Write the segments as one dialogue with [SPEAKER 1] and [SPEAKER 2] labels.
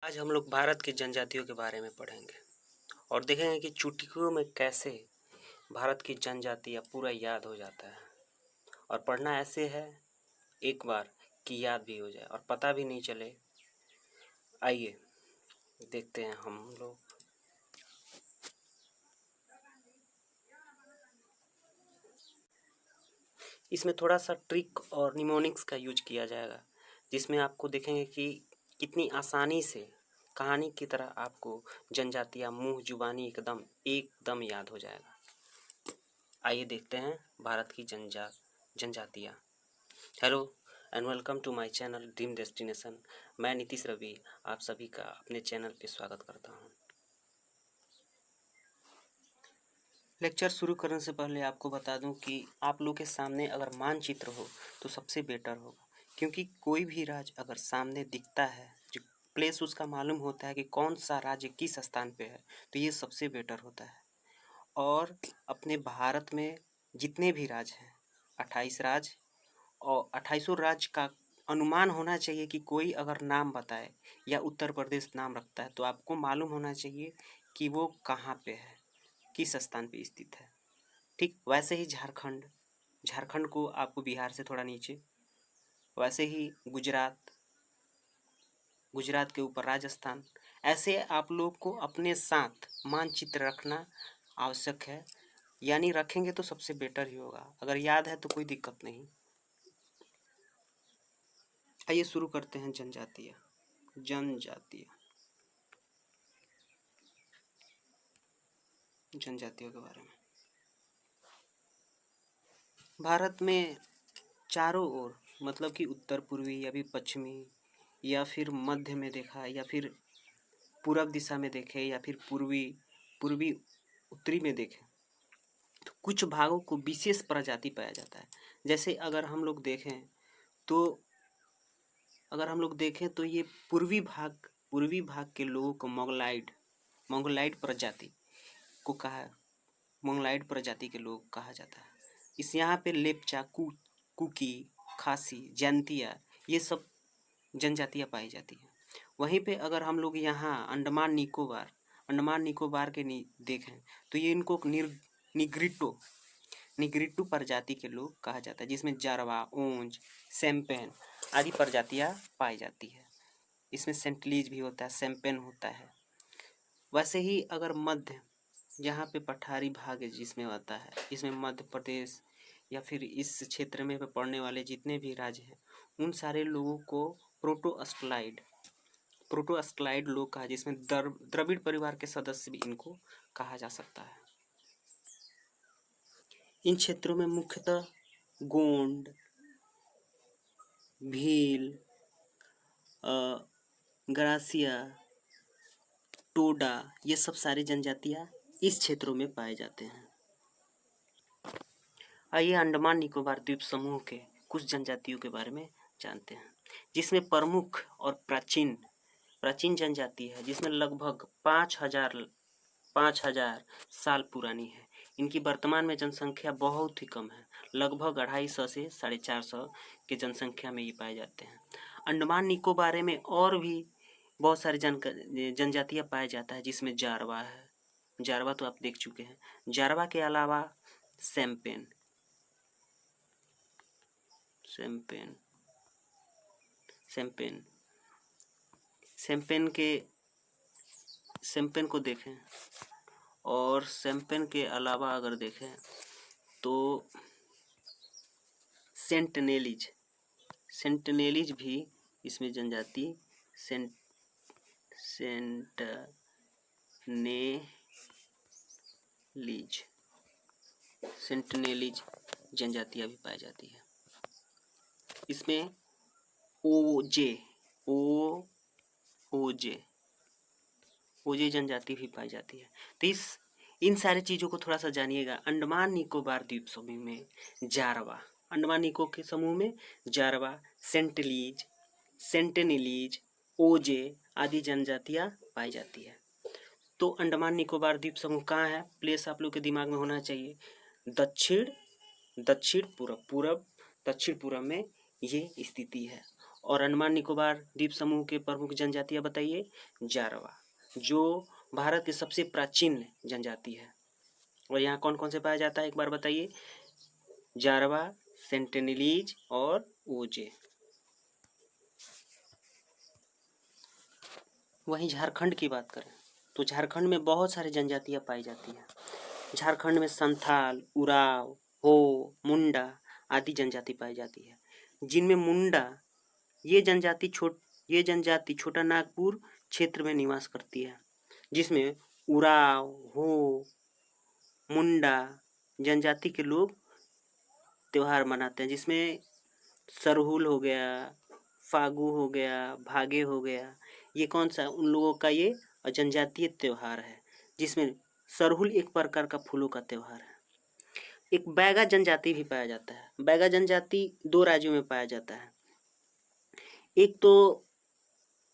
[SPEAKER 1] आज हम लोग भारत की जनजातियों के बारे में पढ़ेंगे और देखेंगे कि चुटकियों में कैसे भारत की जनजातियाँ पूरा याद हो जाता है। और पढ़ना ऐसे है एक बार कि याद भी हो जाए और पता भी नहीं चले। आइए देखते हैं हम लोग। इसमें थोड़ा सा ट्रिक और निमोनिक्स का यूज किया जाएगा, जिसमें आपको देखेंगे कि कितनी आसानी से कहानी की तरह आपको जनजातियाँ मुँह जुबानी एकदम याद हो जाएगा। आइए देखते हैं भारत की जनजातियाँ। Hello and welcome to my channel dream destination. मैं नीतीश रवि आप सभी का अपने चैनल पे स्वागत करता हूँ। लेक्चर शुरू करने से पहले आपको बता दूं कि आप लोग के सामने अगर मानचित्र हो तो सबसे बेटर होगा, क्योंकि कोई भी राज्य अगर सामने दिखता है, जो प्लेस उसका मालूम होता है कि कौन सा राज्य किस स्थान पे है, तो ये सबसे बेटर होता है। और अपने भारत में जितने भी राज्य हैं 28 राज्य और 28 राज्य का अनुमान होना चाहिए कि कोई अगर नाम बताए या उत्तर प्रदेश नाम रखता है तो आपको मालूम होना चाहिए कि वो कहाँ पे है, किस स्थान पे स्थित है। ठीक वैसे ही झारखंड, झारखंड को आपको बिहार से थोड़ा नीचे, वैसे ही गुजरात, गुजरात के ऊपर राजस्थान। ऐसे आप लोग को अपने साथ मानचित्र रखना आवश्यक है, यानी रखेंगे तो सबसे बेटर ही होगा। अगर याद है तो कोई दिक्कत नहीं। आइए शुरू करते हैं जनजातियाँ। जनजातियों के बारे में। भारत में चारों ओर, मतलब कि उत्तर पूर्वी या भी पश्चिमी या फिर मध्य में देखा या फिर पूर्व दिशा में देखे या फिर पूर्वी उत्तरी में देखें, तो कुछ भागों को विशेष प्रजाति पाया जाता है। जैसे अगर हम लोग देखें तो ये पूर्वी भाग के लोगों को मोंगलाइड प्रजाति को मोंगलाइड प्रजाति के लोग कहा जाता है। इस यहाँ पे लेपचा, कुकी, खासी, जैंतिया ये सब जनजातियाँ पाई जाती हैं। वहीं पे अगर हम लोग यहाँ अंडमान निकोबार के देखें तो ये इनको निग्रिटो प्रजाति के लोग कहा जाता है, जिसमें जारवा, ओंज, सैम्पेन आदि प्रजातियाँ पाई जाती है। इसमें सेंटलीज भी होता है, सैम्पेन होता है। वैसे ही अगर मध्य, जहाँ पे पठारी भाग है जिसमें आता है, इसमें मध्य प्रदेश या फिर इस क्षेत्र में पड़ने वाले जितने भी राज्य हैं उन सारे लोगों को प्रोटोस्क्लाइड लोग कहा, जिसमें द्रविड़ परिवार के सदस्य भी इनको कहा जा सकता है। इन क्षेत्रों में मुख्यतः गोंड, भील, ग्रासिया, टोडा ये सब सारी जनजातियाँ इस क्षेत्रों में पाए जाते हैं। आइए अंडमान निकोबार द्वीप समूह के कुछ जनजातियों के बारे में जानते हैं, जिसमें प्रमुख और प्राचीन जनजाति है, जिसमें लगभग 5000 साल पुरानी है। इनकी वर्तमान में जनसंख्या बहुत ही कम है, लगभग 250 से 450 के जनसंख्या में ये पाए जाते हैं। अंडमान निकोबार में और भी बहुत सारी जनजातियाँ पाया जाता है, जिसमें जारवा है। जारवा तो आप देख चुके हैं। जारवा के अलावा सैम्पेन को देखें, और सैम्पेन के अलावा अगर देखें तो सेंटनेलीज भी इसमें जनजाति सेंटनेलीज जनजातियाँ भी पाई जाती है। इसमें ओजे जनजाति भी पाई जाती है। तो इन सारी चीज़ों को थोड़ा सा जानिएगा। अंडमान निकोबार द्वीप समूह में जारवा, अंडमान निको के समूह में जारवा, सेंटेनेलीज, ओजे आदि जनजातियाँ पाई जाती है। तो अंडमान निकोबार द्वीप समूह कहाँ है? प्लेस आप लोग के दिमाग में होना चाहिए दक्षिण पूरब में ये स्थिति है। और अंडमान निकोबार द्वीप समूह के प्रमुख जनजातियाँ बताइए। जारवा, जो भारत की सबसे प्राचीन जनजाति है। और यहाँ कौन कौन से पाया जाता है एक बार बताइए। जारवा, सेंटिनलीज और ओजे। वहीं झारखंड की बात करें तो झारखंड में बहुत सारी जनजातियाँ पाई जाती हैं। झारखंड में संथाल, उराव, हो, मुंडा आदि जनजाति पाई जाती है, जिनमें मुंडा ये जनजाति छोटा नागपुर क्षेत्र में निवास करती है, जिसमें उराव, हो, मुंडा जनजाति के लोग त्यौहार मनाते हैं, जिसमें सरहुल हो गया, फागु हो गया, भागे हो गया। ये कौन सा उन लोगों का ये जनजातीय त्यौहार है, जिसमें सरहुल एक प्रकार का फूलों का त्यौहार है। एक बैगा जनजाति भी पाया जाता है। बैगा जनजाति 2 राज्यों में पाया जाता है, एक तो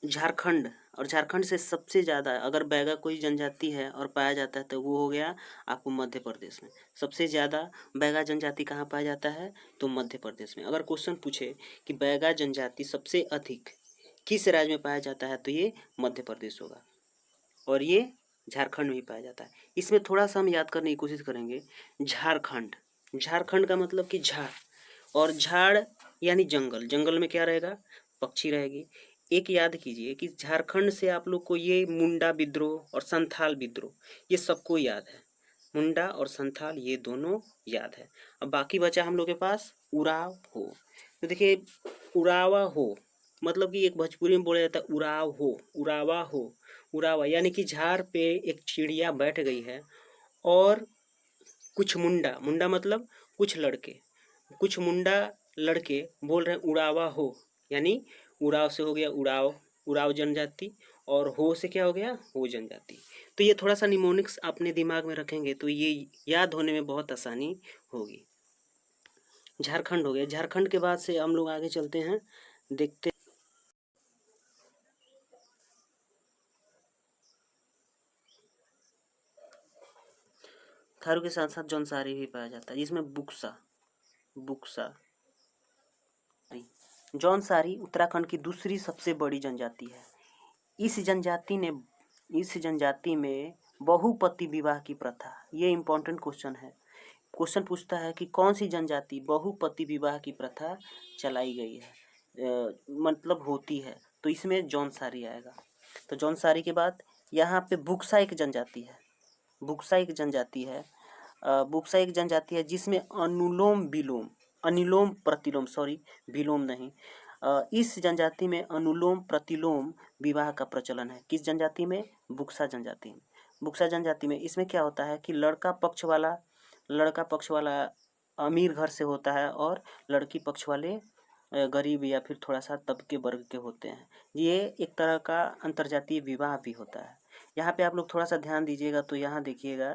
[SPEAKER 1] झारखंड, और झारखंड से सबसे ज़्यादा अगर बैगा कोई जनजाति है और पाया जाता है तो वो हो गया आपको मध्य प्रदेश में। सबसे ज़्यादा बैगा जनजाति कहाँ पाया जाता है तो मध्य प्रदेश में। अगर क्वेश्चन पूछे कि बैगा जनजाति सबसे अधिक किस राज्य में पाया जाता है तो ये मध्य प्रदेश होगा, और ये झारखंड में ही पाया जाता है। इसमें थोड़ा सा हम याद करने की कोशिश करेंगे। झारखंड, झारखंड का मतलब कि झाड़, और झाड़ यानी जंगल, जंगल में क्या रहेगा, पक्षी रहेगी। एक याद कीजिए कि झारखंड से आप लोग को ये मुंडा विद्रोह और संथाल विद्रोह ये सबको याद है। मुंडा और संथाल ये दोनों याद है। अब बाकी बचा हम लोग के पास उराव हो। तो देखिए उरावा हो मतलब कि एक भोजपुरी में बोला जाता है उराव हो, उरावा हो, उरावा यानी कि झाड़ पे एक चिड़िया बैठ गई है और कुछ मुंडा, मुंडा मतलब कुछ लड़के, कुछ मुंडा लड़के बोल रहे हैं उड़ावा हो, यानी उड़ाव से हो गया उड़ाव, उड़ाव जनजाति, और हो से क्या हो गया हो जनजाति। तो ये थोड़ा सा निमोनिक्स अपने दिमाग में रखेंगे तो ये याद होने में बहुत आसानी होगी। झारखंड हो गया। झारखंड के बाद से हम लोग आगे चलते हैं, देखते थारू के साथ साथ जौनसारी भी पाया जाता है, जिसमें बुक्सा, बुक्सा जौनसारी उत्तराखंड की दूसरी सबसे बड़ी जनजाति है। इस जनजाति में बहुपति विवाह की प्रथा, ये इम्पोर्टेंट क्वेश्चन है। क्वेश्चन पूछता है कि कौन सी जनजाति बहुपति विवाह की प्रथा चलाई गई है, मतलब होती है, तो इसमें जौनसारी आएगा। तो जौनसारी के बाद यहाँ पे बुक्सा एक जनजाति है, बुक्सा एक जनजाति है, बुक्सा एक जनजाति है जिसमें अनुलोम विलोम, अनुलोम प्रतिलोम, सॉरी विलोम नहीं, इस जनजाति में अनुलोम प्रतिलोम विवाह का प्रचलन है। किस जनजाति में, बुक्सा जनजाति में। बुक्सा जनजाति में इसमें क्या होता है कि लड़का पक्ष वाला अमीर घर से होता है और लड़की पक्ष वाले गरीब या फिर थोड़ा सा तबके वर्ग के होते हैं। ये एक तरह का अंतर्जातीय विवाह भी होता है। यहाँ पे आप लोग थोड़ा सा ध्यान दीजिएगा तो यहाँ देखिएगा,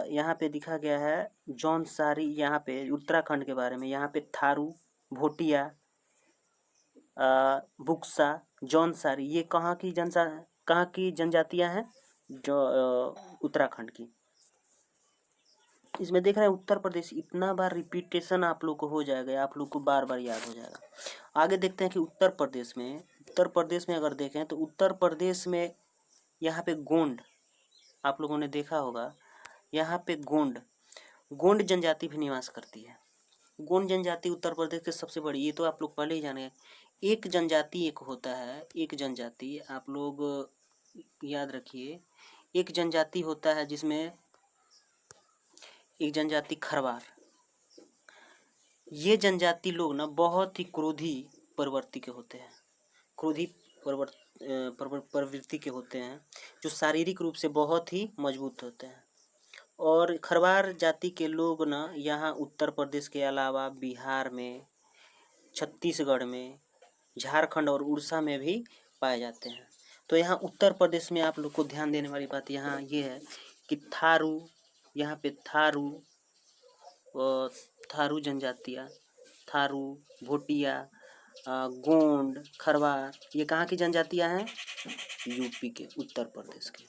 [SPEAKER 1] यहाँ पे दिखा गया है जौनसारी, यहाँ पे उत्तराखंड के बारे में, यहाँ पे थारू, भोटिया, बुक्सा, जौनसारी ये कहाँ की जनजातियाँ हैं, जो उत्तराखंड की। इसमें देख रहे हैं उत्तर प्रदेश, इतना बार रिपीटेशन आप लोग को हो जाएगा, आप लोग को बार बार याद हो जाएगा। आगे देखते हैं कि उत्तर प्रदेश में अगर देखें तो उत्तर प्रदेश में यहाँ पे गोंड, आप लोगों ने देखा होगा, यहाँ पे गोंड जनजाति भी निवास करती है। गोंड जनजाति उत्तर प्रदेश की सबसे बड़ी, ये तो आप लोग पहले ही जाने। एक जनजाति एक होता है, एक जनजाति आप लोग याद रखिए, एक जनजाति होता है जिसमें एक जनजाति खरवार। ये जनजाति लोग ना बहुत ही क्रोधी प्रवृत्ति के होते हैं, क्रोधी प्रवृत्ति के होते हैं, जो शारीरिक रूप से बहुत ही मजबूत होते हैं। और खरवार जाति के लोग ना यहाँ उत्तर प्रदेश के अलावा बिहार में, छत्तीसगढ़ में, झारखंड और उड़ीसा में भी पाए जाते हैं। तो यहाँ उत्तर प्रदेश में आप लोग को ध्यान देने वाली बात यहाँ ये है कि थारू, यहाँ पे थारू जनजातियाँ, थारू, भोटिया, गोंड, खरवार, ये कहाँ की जनजातियाँ हैं, यूपी के, उत्तर प्रदेश के।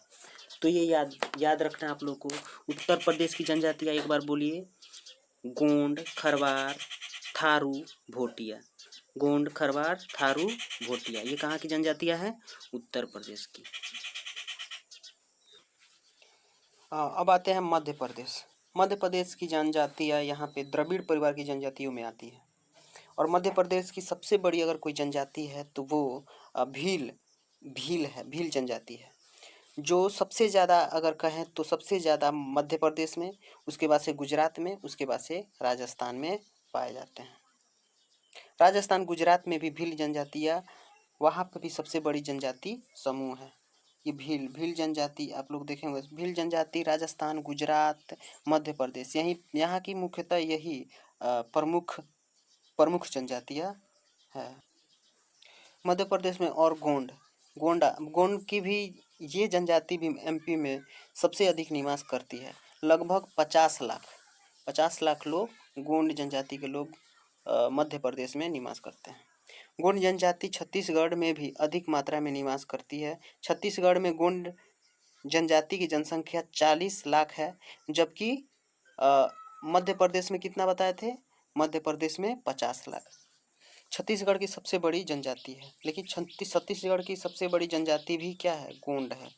[SPEAKER 1] तो ये याद रखना आप लोग को। उत्तर प्रदेश की जनजातियाँ एक बार बोलिए, गोंड, खरवार, थारू, भोटिया। गोंड, खरवार, थारू, भोटिया। ये कहाँ की जनजातियाँ हैं? उत्तर प्रदेश की। अब आते हैं मध्य प्रदेश। मध्य प्रदेश की जनजातियाँ यहाँ पे द्रविड़ परिवार की जनजातियों में आती है। और मध्य प्रदेश की सबसे बड़ी अगर कोई जनजाति है तो वो भील भील है, भील जनजाति है, जो सबसे ज़्यादा अगर कहें तो सबसे ज़्यादा मध्य प्रदेश में, उसके बाद से गुजरात में, उसके बाद से राजस्थान में पाए जाते हैं। राजस्थान गुजरात में भी भील जनजातियाँ, वहाँ पर भी सबसे बड़ी जनजाति समूह है ये भील। भील जनजाति आप लोग देखे होंगे, भील जनजाति राजस्थान, गुजरात, मध्य प्रदेश, यही यहाँ की मुख्यतः यही प्रमुख प्रमुख जनजातियाँ है। मध्य प्रदेश में और गोंड की भी ये जनजाति भी एमपी में सबसे अधिक निवास करती है। लगभग 50 लाख लोग गोंड जनजाति के लोग मध्य प्रदेश में निवास करते हैं। गोंड जनजाति छत्तीसगढ़ में भी अधिक मात्रा में निवास करती है। छत्तीसगढ़ में गोंड जनजाति की जनसंख्या 40 लाख है, जबकि मध्य प्रदेश में कितना बताए थे? मध्य प्रदेश में 50 लाख। छत्तीसगढ़ की सबसे बड़ी जनजाति है, लेकिन छत्तीसगढ़ की सबसे बड़ी जनजाति भी क्या है? गोंड है।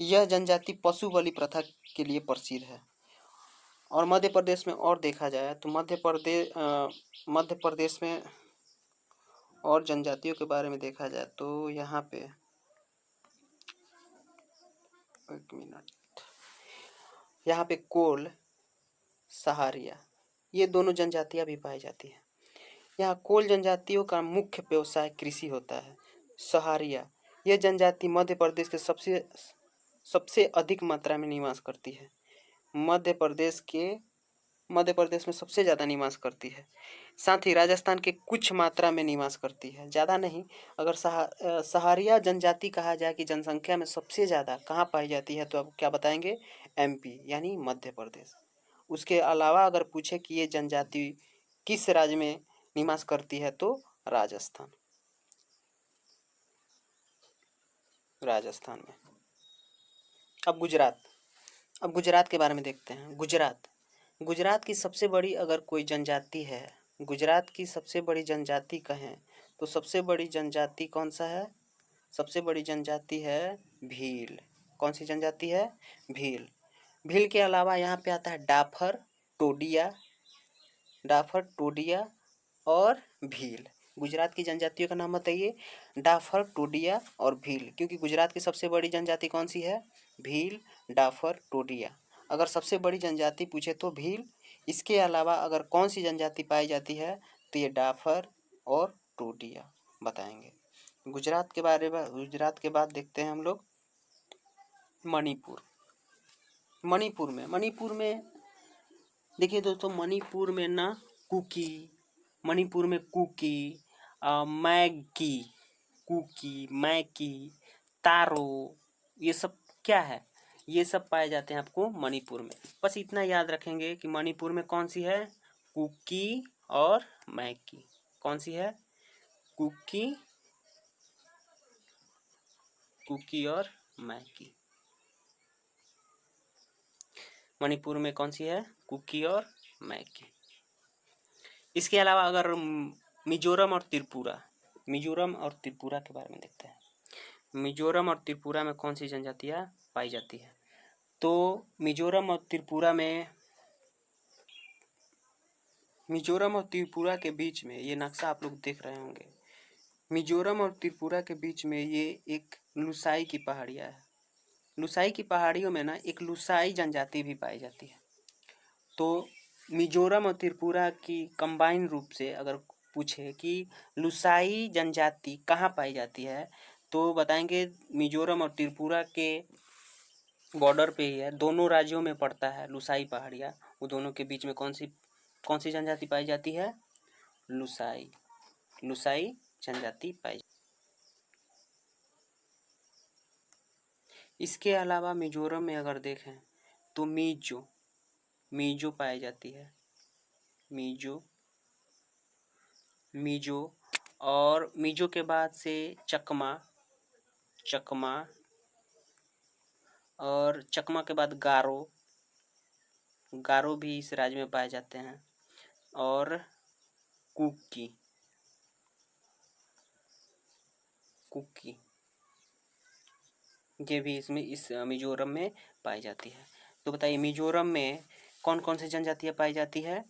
[SPEAKER 1] यह जनजाति पशु बलि प्रथा के लिए प्रसिद्ध है। और मध्य प्रदेश में और देखा जाए तो मध्य प्रदेश में और जनजातियों के बारे में देखा जाए तो यहाँ पे एक मिनट, यहाँ पे कोल, सहारिया, ये दोनों जनजातियाँ भी पाई जाती हैं। यहाँ कोल जनजातियों का मुख्य व्यवसाय कृषि होता है। सहारिया यह जनजाति मध्य प्रदेश के सबसे अधिक मात्रा में निवास करती है। मध्य प्रदेश में सबसे ज़्यादा निवास करती है। साथ ही राजस्थान के कुछ मात्रा में निवास करती है, ज़्यादा नहीं। अगर सहारिया जनजाति कहा जाए कि जनसंख्या में सबसे ज़्यादा कहाँ पाई जाती है तो अब क्या बताएंगे? एमपी यानी मध्य प्रदेश। उसके अलावा अगर पूछे कि ये जनजाति किस राज्य में निवास करती है तो राजस्थान में। अब गुजरात के बारे में देखते हैं। गुजरात की सबसे बड़ी अगर कोई जनजाति है, गुजरात की सबसे बड़ी जनजाति कहें तो सबसे बड़ी जनजाति कौन सा है? सबसे बड़ी जनजाति है भील। कौन सी जनजाति है? भील। भील के अलावा यहाँ पे आता है डाफर, टोडिया और भील। गुजरात की जनजातियों का नाम बताइए। डाफर, टोडिया और भील। क्योंकि गुजरात की सबसे बड़ी जनजाति कौन सी है? भील, डाफर, टोडिया। अगर सबसे बड़ी जनजाति पूछे तो भील। इसके अलावा अगर कौन सी जनजाति पाई जाती है तो ये डाफर और टोडिया बताएंगे। गुजरात के बाद देखते हैं हम लोग मणिपुर में देखिए दोस्तों, मणिपुर में कुकी, मैकी, तारो, ये सब क्या है? ये सब पाए जाते हैं आपको मणिपुर में। बस इतना याद रखेंगे कि मणिपुर में कौन सी है? कुकी और मैकी। कौन सी है? कुकी और मैकी। मणिपुर में कौन सी है? कुकी और मैकी। इसके अलावा अगर मिजोरम और त्रिपुरा के बारे में देखते हैं। मिजोरम और त्रिपुरा में कौन सी जनजातियाँ पाई जाती है? तो मिजोरम और त्रिपुरा के बीच में ये नक्शा आप लोग देख रहे होंगे। मिजोरम और त्रिपुरा के बीच में ये एक लुसाई की पहाड़ियाँ है। लुसाई की पहाड़ियों में ना एक लुसाई जनजाति भी पाई जाती है। तो मिजोरम और त्रिपुरा की कंबाइन रूप से अगर पूछे कि लुसाई जनजाति कहाँ पाई जाती है तो बताएंगे मिजोरम और त्रिपुरा के बॉर्डर पे ही है। दोनों राज्यों में पड़ता है लुसाई पहाड़ियाँ। वो दोनों के बीच में कौन सी जनजाति पाई जाती है? लुसाई जनजाति पाई। इसके अलावा मिजोरम में अगर देखें तो मीजो पाई जाती है। मीजो और मीजो के बाद से चकमा और चकमा के बाद गारो भी इस राज्य में पाए जाते हैं। और कुकी कुकी, ये भी इसमें इस मिजोरम में पाई जाती है। तो बताइए मिजोरम में कौन कौन सी जनजातियाँ पाई जाती है?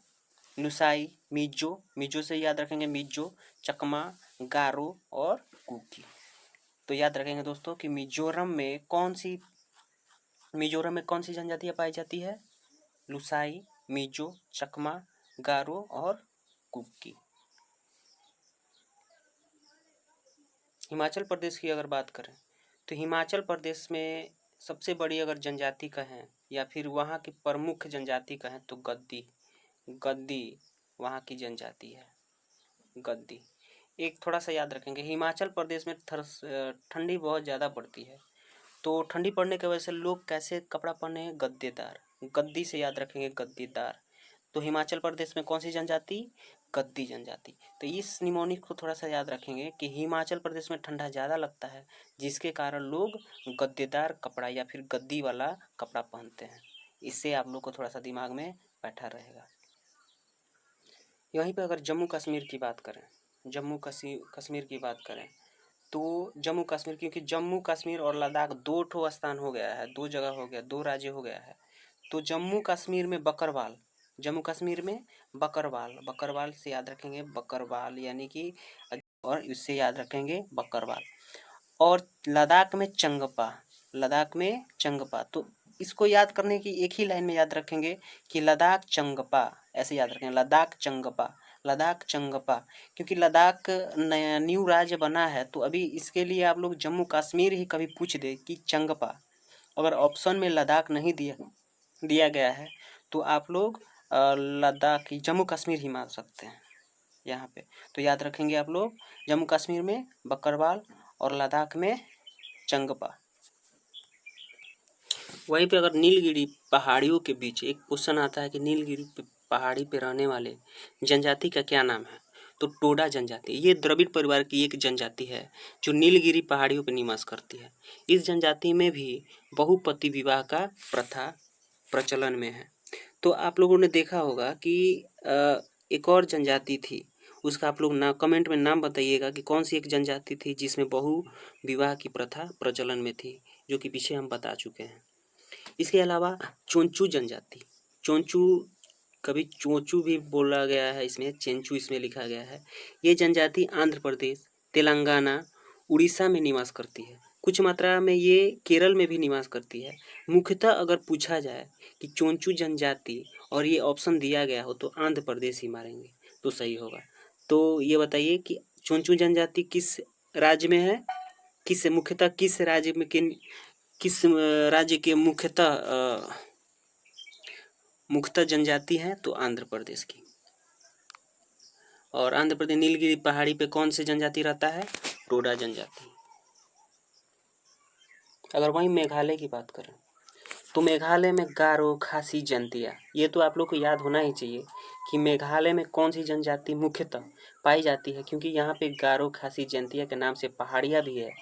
[SPEAKER 1] लुसाई, मिजो, मिजो से याद रखेंगे मिजो, चकमा, गारो और कुकी। तो याद रखेंगे दोस्तों कि मिजोरम में कौन सी जनजातियाँ पाई जाती है? लुसाई, मिजो, चकमा, गारो और कुकी। हिमाचल प्रदेश की अगर बात करें तो हिमाचल प्रदेश में सबसे बड़ी अगर जनजाति कहें या फिर वहाँ की प्रमुख जनजाति कहें तो गद्दी वहाँ की जनजाति है, गद्दी। एक थोड़ा सा याद रखेंगे, हिमाचल प्रदेश में ठंडी बहुत ज़्यादा पड़ती है, तो ठंडी पड़ने की वजह से लोग कैसे कपड़ा पहने? गद्देदार, गद्दी से याद रखेंगे, गद्देदार। तो हिमाचल प्रदेश में कौन सी जनजाति? गद्दी जनजाति। तो इस निमोनिक को थोड़ा सा याद रखेंगे कि हिमाचल प्रदेश में ठंडा ज़्यादा लगता है, जिसके कारण लोग गद्देदार कपड़ा या फिर गद्दी वाला कपड़ा पहनते हैं। इससे आप लोग को थोड़ा सा दिमाग में बैठा रहेगा। यहीं पर अगर जम्मू कश्मीर की बात करें, कश्मीर की बात करें तो जम्मू कश्मीर, क्योंकि जम्मू कश्मीर और लद्दाख दो ठो स्थान हो गया है, दो जगह हो गया, दो राज्य हो गया है। तो जम्मू कश्मीर में बकरवाल, जम्मू कश्मीर में बकरवाल से याद रखेंगे बकरवाल, यानी कि, और इससे याद रखेंगे बकरवाल। और लद्दाख में चंगपा। तो इसको याद करने की एक ही लाइन में याद रखेंगे कि लद्दाख चंगपा, ऐसे याद रखेंगे, लद्दाख चंगपा। क्योंकि लद्दाख नया न्यू राज्य बना है, तो अभी इसके लिए आप लोग जम्मू कश्मीर ही कभी पूछ दे कि चंगपा, अगर ऑप्शन में लद्दाख नहीं दिया गया है तो आप लोग लद्दाख जम्मू कश्मीर ही मान सकते हैं यहाँ पे। तो याद रखेंगे आप लोग, जम्मू कश्मीर में बकरवाल और लद्दाख में चंगपा। वहीं पे अगर नीलगिरी पहाड़ियों के बीच एक क्वेश्चन आता है कि नीलगिरी पहाड़ी पे रहने वाले जनजाति का क्या नाम है, तो टोडा जनजाति। ये द्रविड़ परिवार की एक जनजाति है जो नीलगिरी पहाड़ियों पर निवास करती है। इस जनजाति में भी बहुपति विवाह का प्रथा प्रचलन में है। तो आप लोगों ने देखा होगा कि एक और जनजाति थी, उसका आप लोग कमेंट में नाम बताइएगा कि कौन सी एक जनजाति थी जिसमें बहु विवाह की प्रथा प्रचलन में थी, जो कि पीछे हम बता चुके हैं। इसके अलावा चोंचू जनजाति, कभी चोंचू भी बोला गया है, इसमें चेंचू इसमें लिखा गया है। ये जनजाति आंध्र प्रदेश, तेलंगाना, उड़ीसा में निवास करती है। कुछ मात्रा में ये केरल में भी निवास करती है। मुख्यतः अगर पूछा जाए कि चोंचू जनजाति और ये ऑप्शन दिया गया हो तो आंध्र प्रदेश ही मारेंगे तो सही होगा। तो ये बताइए कि चोंचू जनजाति किस राज्य में है, मुख्यतः किस राज्य में किस राज्य के मुख्यतः जनजाति है, तो आंध्र प्रदेश की। और आंध्र प्रदेश नीलगिरी पहाड़ी पे कौन सी जनजाति रहता है? टोडा जनजाति। अगर वहीं मेघालय की बात करें तो मेघालय में गारो, खासी, जंतिया, ये तो आप लोग को याद होना ही चाहिए कि मेघालय में कौन सी जनजाति मुख्यतः पाई जाती है, क्योंकि यहाँ पे गारो, खासी, जंतिया के नाम से पहाड़ियाँ भी है,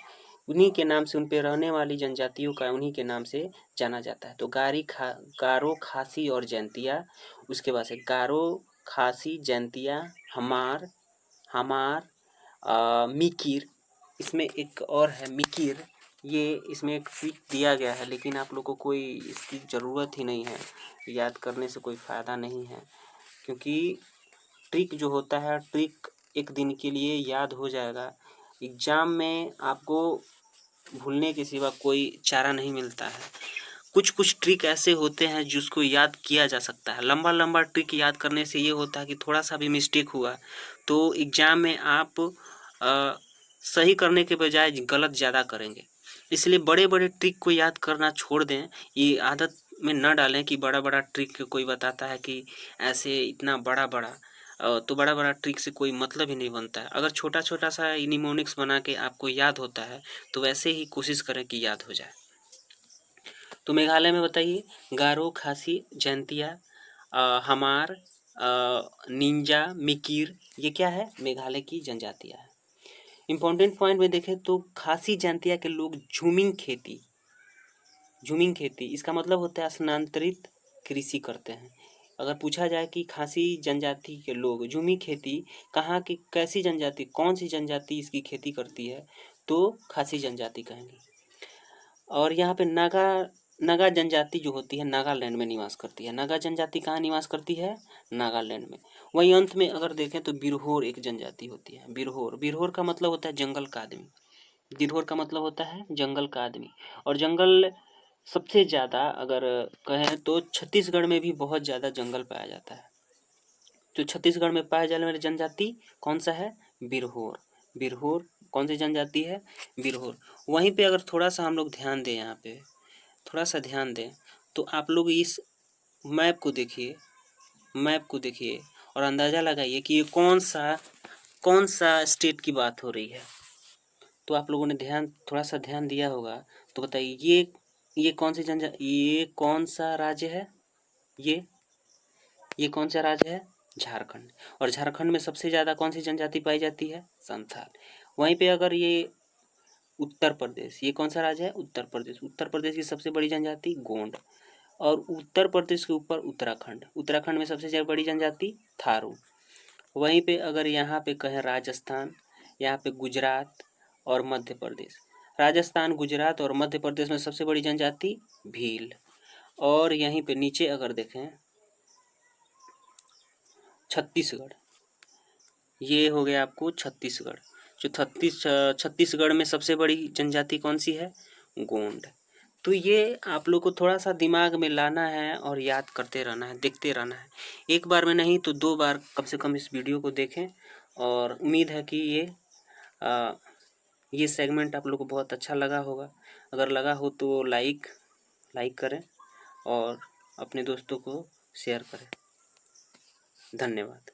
[SPEAKER 1] उन्हीं के नाम से उन पे रहने वाली जनजातियों का उन्हीं के नाम से जाना जाता है। तो गारो, खासी और जैंतिया, उसके बाद से गारो, खासी, जैंतिया, हमार, मिकिर, इसमें एक और है मिकिर, ये इसमें एक ट्रिक दिया गया है, लेकिन आप लोग को कोई इसकी ज़रूरत ही नहीं है, याद करने से कोई फ़ायदा नहीं है, क्योंकि ट्रिक जो होता है, ट्रिक एक दिन के लिए याद हो जाएगा, एग्ज़ाम में आपको भूलने के सिवा कोई चारा नहीं मिलता है। कुछ ट्रिक ऐसे होते हैं जिसको याद किया जा सकता है। लंबा ट्रिक याद करने से ये होता है कि थोड़ा सा भी मिस्टेक हुआ तो एग्ज़ाम में आप सही करने के बजाय गलत ज़्यादा करेंगे। इसलिए बड़े ट्रिक को याद करना छोड़ दें, ये आदत में न डालें कि बड़ा ट्रिक कोई बताता है कि ऐसे इतना बड़ा तो बड़ा ट्रिक से कोई मतलब ही नहीं बनता है। अगर छोटा सा निमोनिक्स बना के आपको याद होता है तो वैसे ही कोशिश करें कि याद हो जाए। तो मेघालय में बताइए गारो, खासी, जैंतिया, हमार, निंजा, मिकिर, ये क्या है? मेघालय की जनजातियाँ है। इम्पोर्टेंट पॉइंट में देखें तो खासी जैंतिया के लोग झूमिंग खेती, इसका मतलब होता है स्थानांतरित कृषि करते हैं। अगर पूछा जाए कि खासी जनजाति के लोग झूमी खेती कहाँ की कैसी जनजाति, कौन सी जनजाति इसकी खेती करती है, तो खासी जनजाति कहेंगे। और यहाँ पे नागा जनजाति जो होती है नागालैंड में निवास करती है। नागा जनजाति कहाँ निवास करती है? नागालैंड में। वहीं अंत में अगर देखें तो बिरहोर एक जनजाति होती है। बिरहोर का मतलब होता है जंगल का आदमी। बिरहोर का मतलब होता है जंगल का आदमी। और जंगल सबसे ज़्यादा अगर कहें तो छत्तीसगढ़ में भी बहुत ज़्यादा जंगल पाया जाता है। तो छत्तीसगढ़ में पाए जाने वाली जनजाति कौन सा है? बिरहोर। बिरहोर कौन सी जनजाति है? बिरहोर। वहीं पे अगर थोड़ा सा हम लोग ध्यान दें, यहाँ पे थोड़ा सा ध्यान दें तो आप लोग इस मैप को देखिए और अंदाज़ा लगाइए कि ये कौन सा स्टेट की बात हो रही है। तो आप लोगों ने थोड़ा सा ध्यान दिया होगा। तो बताइए ये ये कौन सा राज्य है? ये कौन सा राज्य है? झारखंड। और झारखंड में सबसे ज़्यादा कौन सी जनजाति पाई जाती है? संथाल। वहीं पे अगर ये उत्तर प्रदेश, ये कौन सा राज्य है? उत्तर प्रदेश। उत्तर प्रदेश की सबसे बड़ी जनजाति गोंड। और उत्तर प्रदेश के ऊपर उत्तराखंड। उत्तराखंड में सबसे बड़ी जनजाति थारू। वहीं पे अगर यहाँ पे कहें राजस्थान, यहाँ पे गुजरात और मध्य प्रदेश। राजस्थान, गुजरात और मध्य प्रदेश में सबसे बड़ी जनजाति भील। और यहीं पे नीचे अगर देखें छत्तीसगढ़, ये हो गया आपको छत्तीसगढ़। जो छत्तीसगढ़ में सबसे बड़ी जनजाति कौन सी है? गोंड। तो ये आप लोग को थोड़ा सा दिमाग में लाना है और याद करते रहना है, देखते रहना है। एक बार में नहीं तो 2 बार कम से कम इस वीडियो को देखें। और उम्मीद है कि ये सेगमेंट आप लोग को बहुत अच्छा लगा होगा। अगर लगा हो तो लाइक करें और अपने दोस्तों को शेयर करें। धन्यवाद।